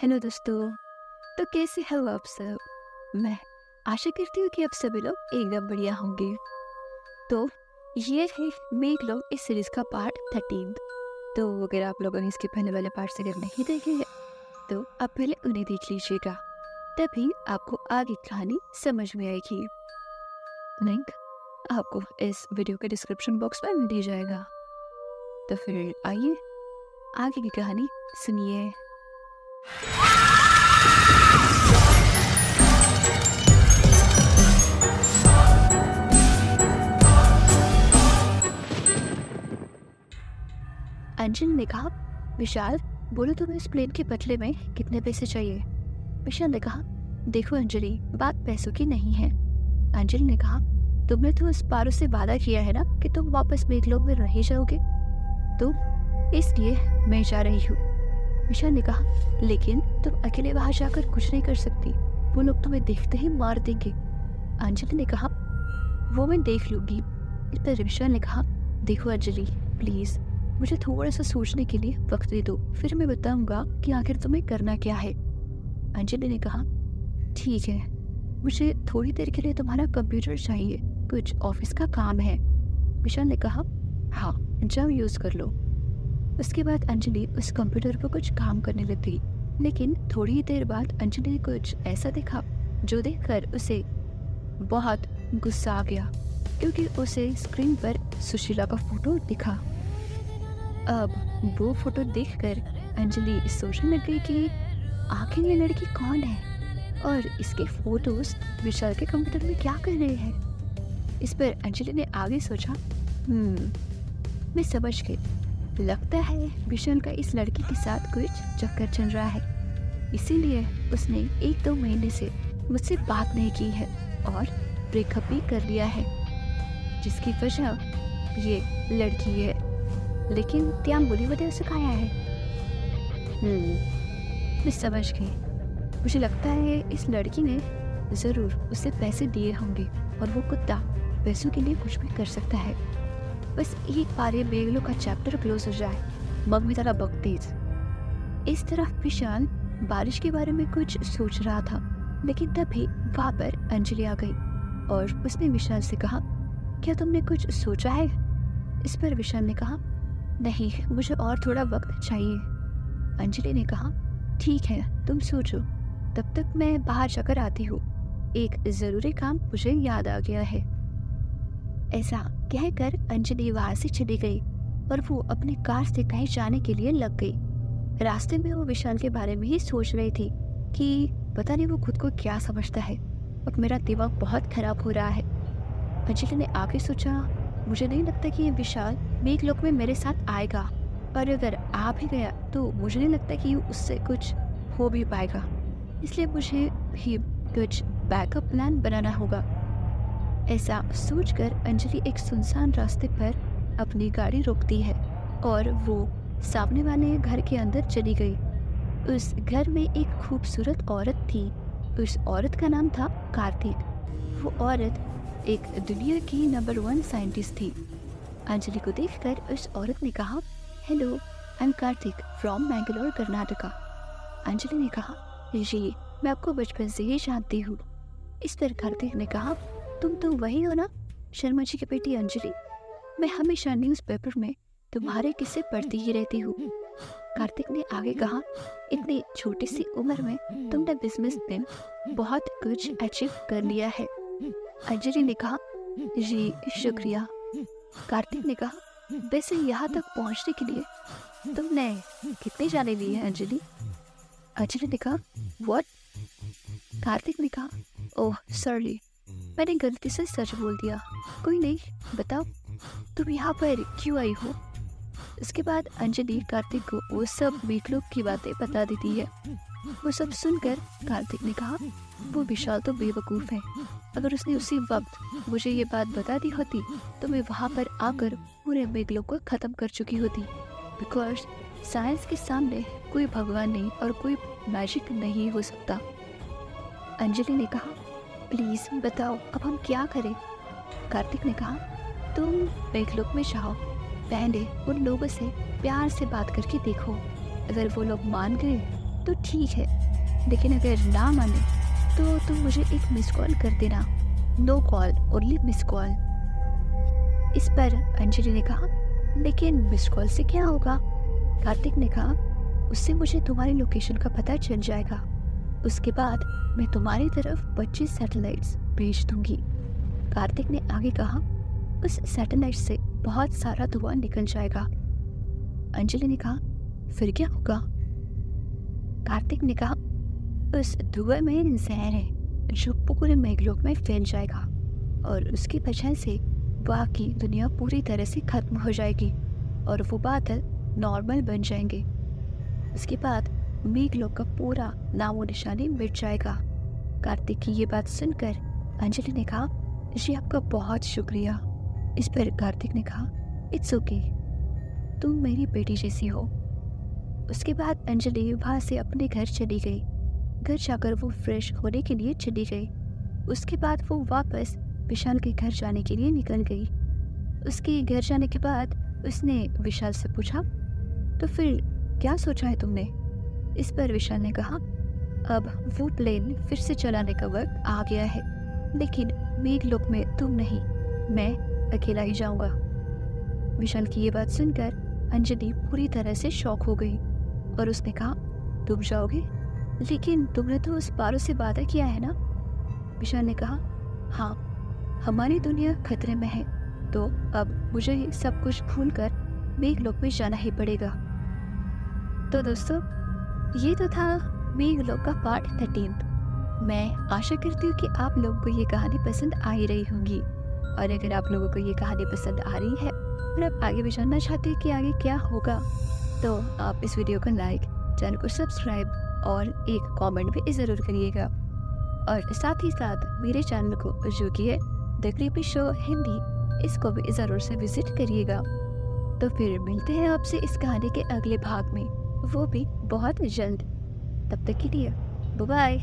Hello दोस्तों। तो कैसे हो आप सब? मैं आशा करती हूँ कि आप सभी लोग एकदम बढ़िया होंगे। तो ये है मेक लो इस सीरीज का पार्ट 13। तो अगर आप लोगों ने इसके पहले वाले पार्ट से अगर नहीं देखे हैं तो आप पहले उन्हें देख लीजिएगा, तभी आपको आगे कहानी समझ में आएगी। लिंक आपको इस वीडियो के डिस्क्रिप्शन बॉक्स में मिल जाएगा। तो फिर आइए आगे की कहानी सुनिए। अंजलि ने कहा, विशाल बोलो तुम्हें इस प्लेन के बदले में कितने पैसे चाहिए? विशाल ने कहा, देखो अंजलि, बात पैसों की नहीं है। अंजलि ने कहा, तुमने तो उस पारो से वादा किया है ना कि तुम वापस बेगलोर में रह जाओगे, तो इसलिए मैं जा रही हूँ। विशाल ने कहा, लेकिन तुम अकेले वहां जाकर कुछ नहीं कर सकती, वो लोग तुम्हें देखते ही मार देंगे। अंजलि ने कहा, वो मैं देख लूंगी। इस पर विशाल ने कहा, देखो अंजलि प्लीज मुझे थोड़ा सा सोचने के लिए वक्त दे दो, फिर मैं बताऊंगा कि आखिर तुम्हें करना क्या है। अंजलि ने कहा, ठीक है, मुझे थोड़ी देर के लिए तुम्हारा कंप्यूटर चाहिए, कुछ ऑफिस का काम है। विशाल ने कहा, हाँ जाओ यूज कर लो। उसके बाद अंजलि उस कंप्यूटर पर कुछ काम करने लगी, लेकिन थोड़ी ही देर बाद अंजलि ने कुछ ऐसा देखा जो देखकर उसे बहुत गुस्सा आ गया, क्योंकि उसे स्क्रीन पर सुशीला का फोटो दिखा। अब वो फोटो देखकर अंजलि सोचने लग गई कि आखिर ये लड़की कौन है और इसके फोटोज विशाल के कंप्यूटर में क्या कर रहे हैं। इस पर अंजलि ने आगे सोचा, मैं समझ गई, लगता है विशाल का इस लड़की के साथ कुछ चक्कर चल रहा है, इसीलिए उसने 1-2 महीने से मुझसे बात नहीं की है और ब्रेकअप भी कर लिया है, जिसकी वजह ये लड़की है। लेकिन त्याग बोली वजह सिखाया है। मैं समझ गई, मुझे लगता है इस लड़की ने ज़रूर उसे पैसे दिए होंगे और वो कुत्ता पैसों के लिए कुछ भी कर सकता है। बस एक बार ये बेगलों का चैप्टर क्लोज हो जाए, मग में ज़रा बक तेज। इस तरफ विशाल बारिश के बारे में कुछ सोच रहा था, लेकिन तभी वहाँ पर अंजलि आ गई और उसने विशाल से कहा, क्या तुमने कुछ सोचा है? इस पर विशाल ने कहा, नहीं, मुझे और थोड़ा वक्त चाहिए। अंजलि ने कहा, ठीक है तुम सोचो, तब तक मैं बाहर जाकर आती हूँ, एक ज़रूरी काम मुझे याद आ गया है। ऐसा कहकर अंजलि वहाँ से चली गई और वो अपनी कार से कहीं जाने के लिए लग गई। रास्ते में वो विशाल के बारे में ही सोच रही थी कि पता नहीं वो खुद को क्या समझता है और मेरा दिमाग बहुत खराब हो रहा है। अंजलि ने आगे सोचा, मुझे नहीं लगता कि ये विशाल मेघलोक में मेरे साथ आएगा, और अगर आ भी गया तो मुझे नहीं लगता कि उससे कुछ हो भी पाएगा, इसलिए मुझे भी कुछ बैकअप प्लान बनाना होगा। ऐसा सोचकर अंजलि एक सुनसान रास्ते पर अपनी गाड़ी रोकती है और वो सामने वाले घर के अंदर चली गई। उस घर में एक खूबसूरत औरत थी। उस औरत का नाम था कार्तिक। वो औरत एक दुनिया की नंबर 1 साइंटिस्ट थी। अंजलि को देखकर उस औरत ने कहा, hello, I am Kartik from Mangalore, Karnataka. Anjali ने कहा, जी मैं आपको बचपन से ही जानती हूँ। इस पर कार्तिक ने कहा, तुम तो वही हो ना, शर्मा जी की बेटी अंजलि, मैं हमेशा न्यूज़पेपर में तुम्हारे किस्से पढ़ती ही रहती हूँ। कार्तिक ने आगे कहा, इतनी छोटी सी उम्र में तुमने बिजनेस में बहुत कुछ अचीव कर लिया है। अंजलि ने कहा, जी शुक्रिया। कार्तिक ने कहा, वैसे यहाँ तक पहुँचने के लिए तुमने कितने जाने लिए हैं अंजलि? अंजलि ने कहा, व्हाट? कार्तिक ने कहा, ओह सॉरी, मैंने गलती से सच बोल दिया, कोई नहीं, बताओ तुम यहाँ पर क्यों आई हो? इसके बाद अंजलि कार्तिक को वो सब मेघलोक की बातें बता देती है। वो सब सुनकर कार्तिक ने कहा, वो विशाल तो बेवकूफ़ है, अगर उसने उसी वक्त मुझे ये बात बता दी होती तो मैं वहाँ पर आकर पूरे मेघलोक को ख़त्म कर चुकी होती, बिकॉज साइंस के सामने कोई भगवान नहीं और कोई मैजिक नहीं हो सकता। अंजलि ने कहा, प्लीज़ बताओ अब हम क्या करें? कार्तिक ने कहा, तुम मेघलोक में जाओ, पहले उन लोगों से प्यार से बात करके देखो, अगर वो लोग मान गए तो ठीक है, लेकिन अगर ना माने तो तुम मुझे एक मिस कॉल कर देना। No call, only miss call. इस पर अंजलि ने कहा, लेकिन मिस कॉल से क्या होगा? कार्तिक ने कहा, उससे मुझे तुम्हारी लोकेशन का पता चल जाएगा। उसके बाद मैं तुम्हारी तरफ 25 सैटेलाइट्स भेज दूंगी। कार्तिक ने आगे कहा, उस सैटेलाइट से बहुत सारा धुआं निकल जाएगा। अंजलि ने कहा, फिर क्या होगा? कार्तिक ने कहा, उस धुएं में जहर है जो पूरे मेघलोक में फैल जाएगा और उसकी वजह से बाकी दुनिया पूरी तरह से खत्म हो जाएगी और वो बादल नॉर्मल बन जाएंगे। उसके बाद मेघलोक का पूरा नामो निशानी मिट जाएगा। कार्तिक की ये बात सुनकर अंजलि ने कहा, जी आपका बहुत शुक्रिया। इस पर कार्तिक ने कहा, इट्स ओके, तुम मेरी बेटी जैसी हो। उसके बाद अंजलि वहाँ से अपने घर चली गई। घर जाकर वो फ्रेश होने के लिए चली गई। उसके बाद वो वापस विशाल के घर जाने के लिए निकल गई। उसके घर जाने के बाद उसने विशाल से पूछा, तो फिर क्या सोचा है तुमने? इस पर विशाल ने कहा, अब वो प्लेन फिर से चलाने का वक्त आ गया है, लेकिन मेघलोक में तुम नहीं, मैं अकेला ही जाऊंगा। विशाल की ये बात सुनकर अंजलि पूरी तरह से शॉक हो गई और उसने कहा, तुम जाओगे? लेकिन तुमने तो उस पारो से वादा किया है ना? विशाल ने कहा, हाँ, हमारी दुनिया खतरे में है, तो अब मुझे ये सब कुछ भूलकर मेघलोक में जाना ही पड़ेगा। तो दोस्तों, ये तो था मेघलोक का पार्ट 13। मैं आशा करती हूँ कि आप लोगों को ये कहानी पसंद आ ही रही होंगी, और अगर आप लोगों को ये कहानी पसंद आ रही है और आप आगे भी जानना चाहते हैं कि आगे क्या होगा, तो आप इस वीडियो को लाइक, चैनल को सब्सक्राइब और एक कमेंट भी ज़रूर करिएगा। और साथ ही साथ मेरे चैनल को जो कि है द क्रीपी शो हिंदी, इसको भी ज़रूर से विजिट करिएगा। तो फिर मिलते हैं आपसे इस कहानी के अगले भाग में, वो भी बहुत जल्द। तब तक के लिए बाय बाय।